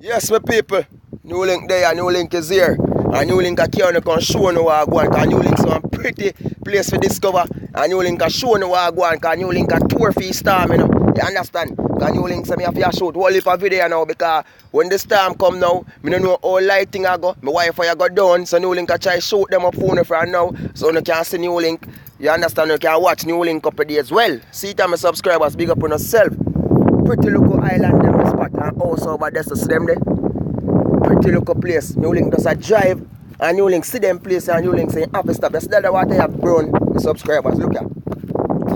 Yes, my people. Newlink there, Newlink is here. And Newlink can show you what I go on. Because Newlink is one pretty place to discover. And Newlink can show you what I go on. Because Newlink can tour for the storm, you know. You understand? Because Newlink says I have to shoot whole heap of video now. Because when the storm come now, I don't know how lighting I go. My Wi-Fi go down. So Newlink can try to shoot them up phone for now. So you can see Newlink. You understand? You can watch Newlink up there as well. See it, my subscribers. Big up on yourself. Pretty local island them spot. And also over there, so see them there. Pretty local place. Newlink does a drive. And Newlink see them place and Newlink say have to stop. That's the water have brown, the subscribers. Look at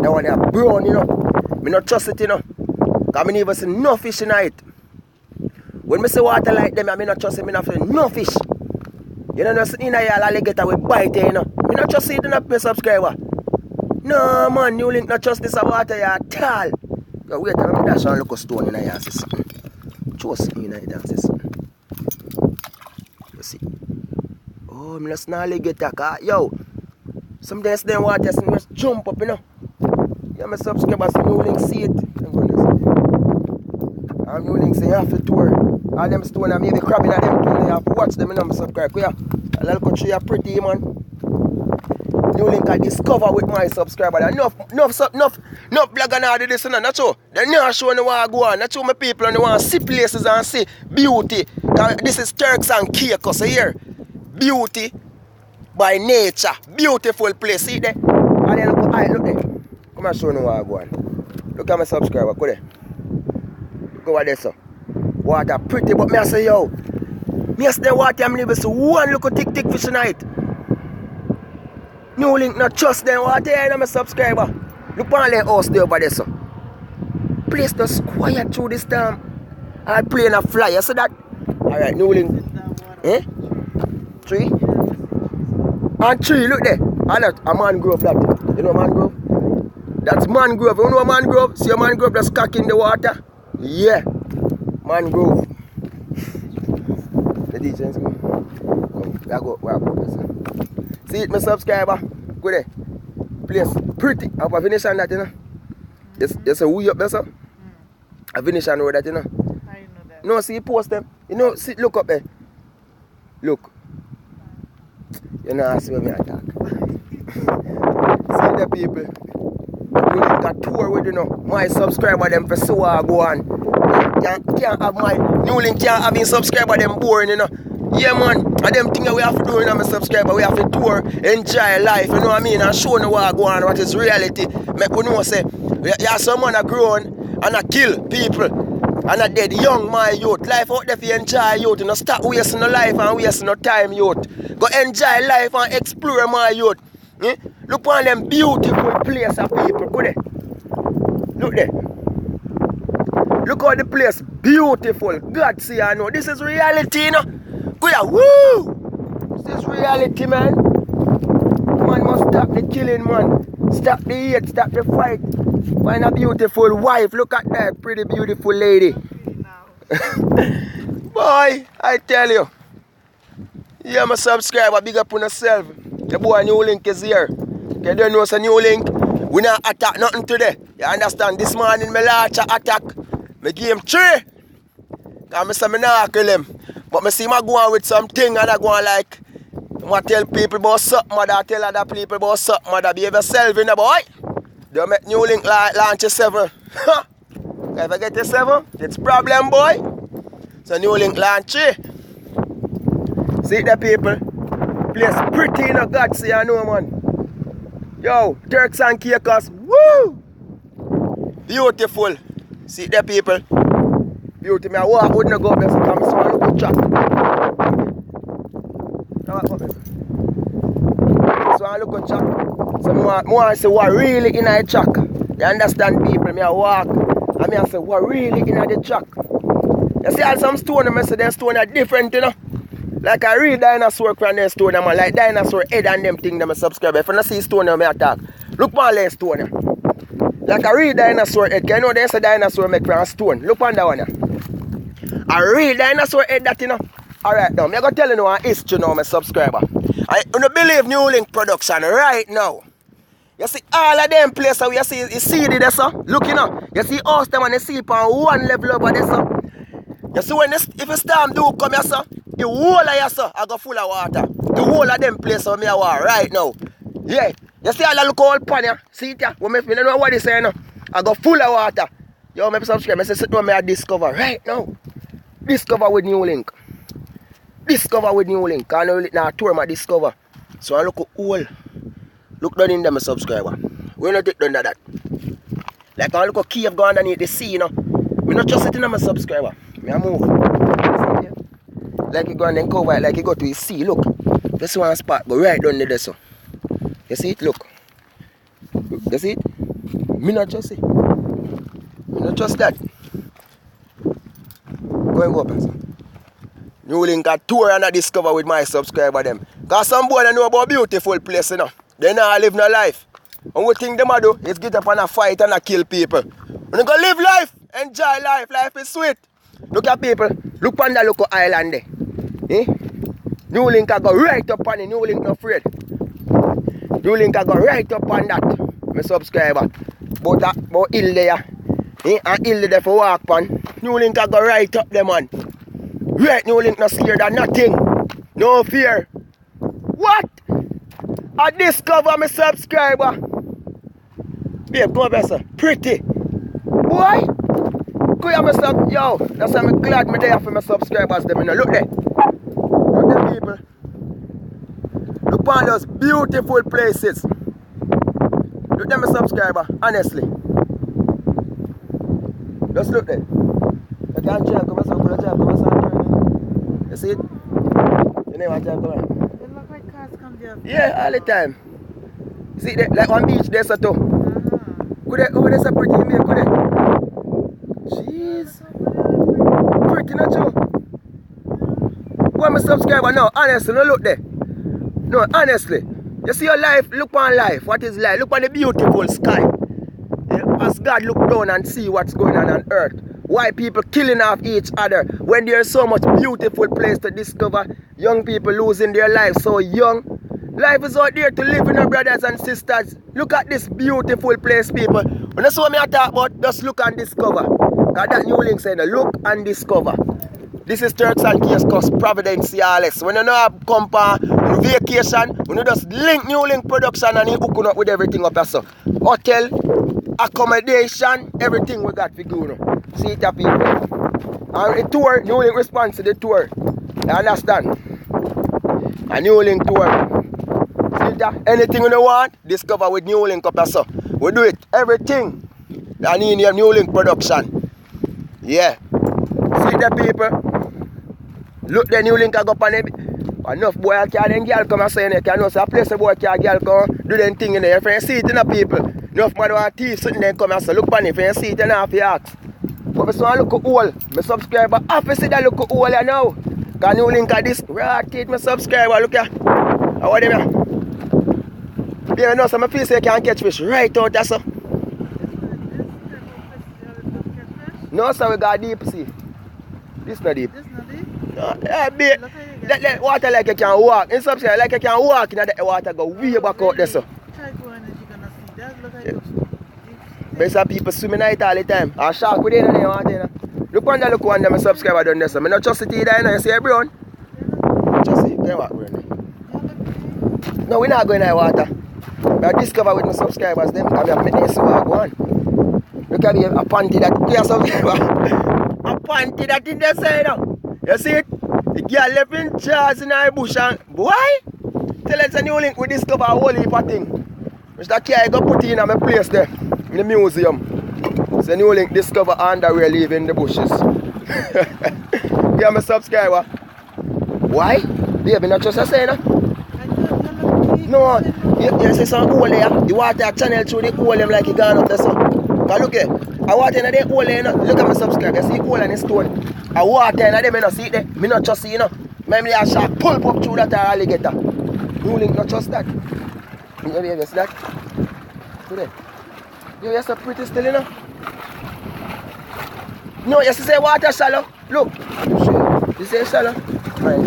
that one have brown, you know. Me not trust it, you know. Because I never see no fish in it. When me see water like them, I not trust it, I not see no fish. You know, in a yard alligator with bite, you know. Me not trust it, enough, my subscriber. No man, Newlink not trust this water at all. Yo, wait, I'm dash and look a stone in a yard. Trust me in a yard. You see. Oh, I'm not alligator, car. Yo, some days them water just jump up, you know. Yeah, my subscribers, Newlink see it. I'm Newlink say you have to tour. All them stone and maybe crabbing at them too. You have to watch them, you know, my subscribe. Yeah, a little country are pretty, man. Newlink I discover with my subscriber. Enough blog and all this, you know, not true. They're not showing what I go on. Not true, my people, and they want to see places and see beauty. This is Turks and Caicos here. Beauty by nature. Beautiful place. See there? And then look there. Come and show you what I go on. Look at my subscriber. Go there. Look over there, so. Water pretty, but me I say, yo. Me I say water, I'm never see one little thick fish tonight. Newlink not trust them water here, my subscriber. Look on the house there over there, so. Place just quiet through this time. I'll play in a fly, you see that? Alright, Newlink. Eh? Tree? And tree, look there. And that, a mangrove that. You know mangrove? That's mangrove. You know mangrove? See a mangrove that's stuck in the water? Yeah. Mangrove. The DJ's go. Where I go. See it, my subscriber? Go there. Place pretty. I have a finish on that, you know. There's a way up there, sir. A finish on that, you know. I know that. No, see, post them. You know, see, look up there. Look. You know, I see what me attack. See the people. We link a tour with, you know, my subscriber them for so I go on. Can't have my Newlink can't have his subscriber them boring, you know. Yeah man, and them things we have to do, you know, my subscriber, we have to tour, enjoy life, you know what I mean, and show you what I go on, what is reality. Make we know say, yeah, some man are grown and I kill people. And I dead young, my youth. Life out there for enjoy, youth. You know, stop wasting no life and wasting no time, youth. Go enjoy life and explore, my youth. Eh? Look on them beautiful place of people. Go there. Look there. Look how the place beautiful. God see, I know. This is reality, you know. Go there. Woo! This is reality, man. Man must stop the killing, man. Stop the hate, stop the fight. Find a beautiful wife. Look at that pretty beautiful lady. Boy, I tell you. Yeah, my subscriber, big up on yourself. The boy Newlink is here. You don't know say Newlink. We not attack nothing today. You understand? This morning me launch a attack. Me give him 3. Because I say me not kill him. But I see him go on with something and I go on like I tell people about something, mother. Tell other people about something, mother. Behave yourself, you know, boy. Don't make Newlink launch a 7. If I get a 7, it's problem, boy. So Newlink launch 3. See the people? Place pretty, you know, God see, I know, man. Yo, Turks and Caicos, woo! Beautiful. See the people? Beauty, me I walk, wouldn't go up there, so come so I look at chat. So I look at chat. So I say what really in the track. You understand people, me I walk and me I say what really in the track. You see all some stone, I say them stone are different, you know. Like I read dinosaur from them stone, man, like dinosaur head and them thing them subscribe. If you don't see stone, me attack. Look on that stone. Like I read dinosaur head, you know there's a dinosaur make from stone. Look on that one. I read dinosaur head that, you know. Alright now, I'm going to tell you now a history now, my subscriber. I don't believe Newlink production right now. You see all of them places where you see the there, sir. Look, you know. You see us them and you see it on one level over there, sir. You see when if a storm do come here, sir, the whole of here, sir, I go full of water. The whole of them places where me are right now. Yeah. You see all the look all pan here? See it here? When me don't know what they say now. I go full of water. Yo, me subscribe. I say sit down, me I discover right now. Discover with Newlink. Discover with Newlink. I know now tour my discover. So I look all. Look down in there, my subscriber. We not take down that. Like I look a cave go underneath the sea, you know. Me not just sitting on my subscriber. Me I move. Like you go and then cover it, like you go to the sea. Look. This one spot go right down there, so. You see it? Look. You see it? Me not just see. Me not just that. Go and go up, sir. Newlink a tour and a discover with my subscriber them. Cause some boy don't know about beautiful place, you know. They not live no life. Only thing them a do is get up and a fight and a kill people. When you go live life, enjoy life, life is sweet. Look at people, look on the local island there. Eh? Newlink a go right up on it, Newlink no afraid. Newlink a go right up on that, my subscriber. But hill there, eh? And hill there for walk on. Newlink a go right up there, man. Right, Newlink not scared of nothing. No fear. What? I discover my subscriber. Babe, come over, sir. Pretty. Boy. Go here, my sub. Yo, that's why I'm glad me there for my subscribers. Them, you know. Look there. Look there, people. Look on those beautiful places. Look there, my subscriber. Honestly. Just look there. I can't try and come and you see it? You never try to come on. It look like cars come there. Yeah, all the time. See that, like on beach there, so too. Could they, oh, that's a pretty mate, could they? Jeez. Pretty, not you? Why my subscriber? No, honestly, no look there. No, honestly. You see your life, look on life. What is life? Look on the beautiful sky. As God look down and see what's going on earth. Why people killing off each other when there's so much beautiful place to discover. Young people losing their lives so young. Life is out there to live, in our brothers and sisters. Look at this beautiful place, people. When that's what I talk about, just look and discover. Because that Newlink said, look and discover. This is Turks and Caicos Providenciales. When you know have come on vacation, when you just link Newlink production and you hook up with everything up there. So hotel, accommodation, everything we got for you. See it, people. And the tour, Newlink response to the tour. You understand? A Newlink tour. See it? Anything you want, discover with Newlink up there. So we do it. Everything. I need your Newlink production. Yeah. See the people. Look the Newlink I go up on it. Enough boy can and girl come and say you can know so a place a boy can girl come do them thing in there. If you see it in the people. Enough man want teeth something then come and say look on it. If you see it then have to ask. But I look at all. My subscriber opposite that look at all you now. Because Newlink at this right it my subscriber look at. How are them here? You know so I feel say you can catch fish right out there so. No sir, we got deep sea. This not deep. This not deep? No, yeah, babe. That water like you can walk. In some like you can walk in the water go way back out there so. Try going and you're gonna see that look like deep. But some people swimming out all the time. A shark with it in the water, you know. Look on the look one my subscriber done there so. I not trust it either, you know. You see brown? Just see, can walk brown. No, we're not going in the water. I discover with my subscribers them because we have made this walk one. Look at me, a panty that your subscriber. A panty that in the side now. You see it? The girl left in charge in the bush and boy, tell us a Newlink we discover a whole heap of thing. Mr. K go put in my place there in the museum. So Newlink discover underwear live in the bushes. Yeah, my subscriber. Why? Baby, not just a say no? No, you see some hole there. The water channel through the hole them like it gone up there so. Cause look here, I water in the hole there, you know. Look at my subscriber, you see hole and the stone. I water in them, you know, see it there. Me not just see, you know. Maybe a shark pull up through that alligator. Newlink not just that. You see that? Look there. You're so pretty still, you know. No, you see water shallow. Look. You see shallow? Right.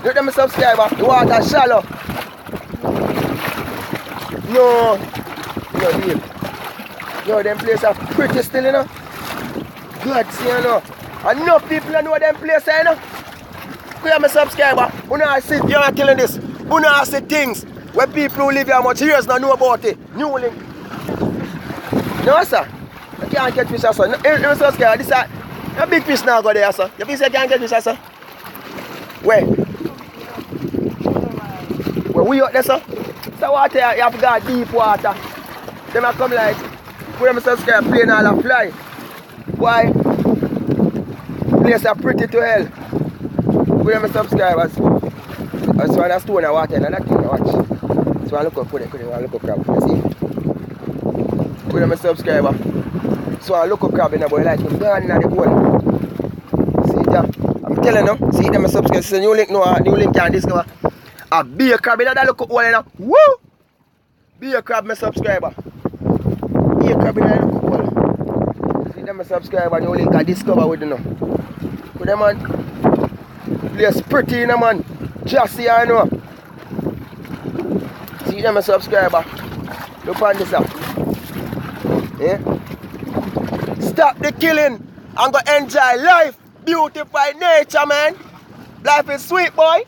Look at my subscriber, the water shallow. No. No, dear. No, them places are pretty still, you know. Good, see, you know. Enough people don't know them place, you know. Who are my subscriber? Who not see you are killing this? Who not see things where people who live here much years don't know about it? Newlink. No, sir. You can't catch fish, sir. No, subscriber. This is a big fish now go there, sir. You think you can't catch fish, sir? Where? Where we out there, sir? So water, you have to go deep water. Them a come like, where my subscriber plane all a fly. Why? Place are pretty to hell. Where my subscribers. So I just stone a water and that thing, watch. So I look up, put it, I look up crab. You see? Where my subscriber. So I look up crab in the boy like him down in the bowl. See that? I'm telling you, see them subscribers. So Newlink no, Newlink can discover. A beer crab in that look up hole in the woo! Beer crab my subscriber. Beer crab in that look up hole. See them subscriber, Newlink can discover with you know. With them man. Place pretty you know man. Just see I know. See them subscriber. Look on this up. Yeah? Stop the killing and go enjoy life. Beautify nature, man. Life is sweet, boy.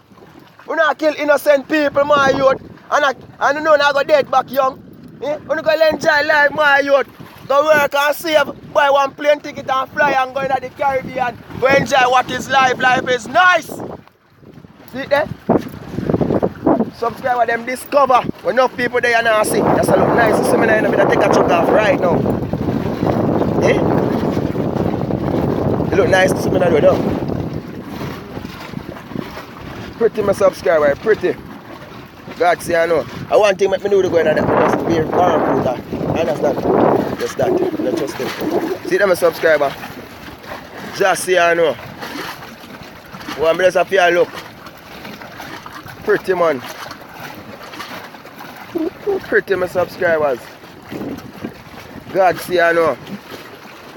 We not kill innocent people, my youth. And you know not go dead back young. Yeah? We go enjoy life, my youth. Go work and save. Buy one plane ticket and fly and go into the Caribbean. Go enjoy what is life. Life is nice. See it there? Subscriber them discover. When enough people there and now see. That's a look nice. You see me now, I'm going to take a truck off right now. Eh? It look nice to see me now, though. Pretty my subscriber, pretty. God see I know. I want to make me know to go in that. Just be a farm food that. I understand. Just that. Not just them. See them my subscriber. Just see I know. One bless up here look. Pretty man. Pretty my subscribers. God see I know.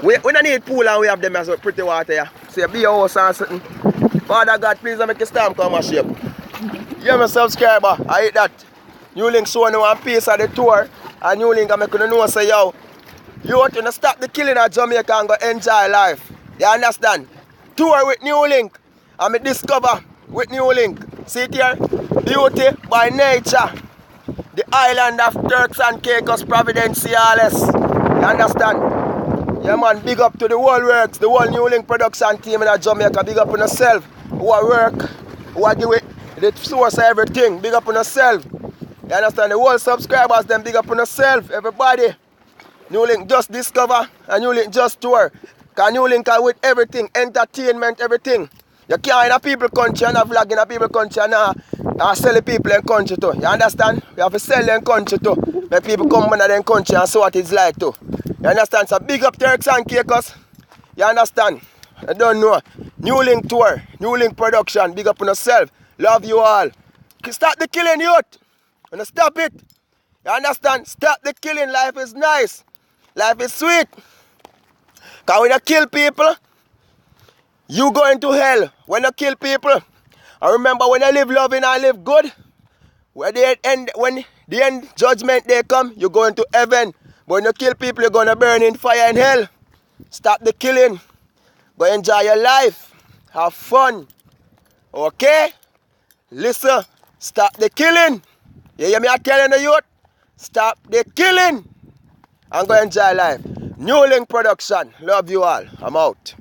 We don't need pool and we have them as well pretty water here. So you be a house and something. Father God, please make a storm come and shape. Yeah, my subscriber, I hate that. Newlink show you one piece of the tour. And Newlink I make you know say yo. You want to stop the killing of Jamaica and go enjoy life. You understand? Tour with Newlink. And me discover with Newlink. See it here? Beauty by nature. The island of Turks and Caicos Providenciales. You understand? Yeah man, big up to the whole works, the whole Newlink production team in Jamaica. Big up on yourself. Who are work, who are give it the source of everything. Big up on yourself. You understand? The whole subscribers them big up on yourself. Everybody. Newlink just discover and Newlink just tour. Cause Newlink are with everything, entertainment, everything. You can't in a people country and a vlog in a people country and sell the people in country too. You understand? We have to sell them country too. Make people come into them country and see what it's like too. You understand? So big up Turks and Caicos. You understand? I don't know. Newlink tour, Newlink production, big up on yourself. Love you all. Stop the killing, youth. Wanna stop it? You understand? Stop the killing. Life is nice. Life is sweet. Cause when you kill people, you go into hell. When you kill people, I remember when I live loving and live good, when the end judgment day come, you go into heaven. But when you kill people, you're gonna burn in fire in hell. Stop the killing. Go enjoy your life. Have fun. Okay? Listen. Stop the killing. You hear me telling the youth? Stop the killing. And go enjoy life. Newlink production. Love you all. I'm out.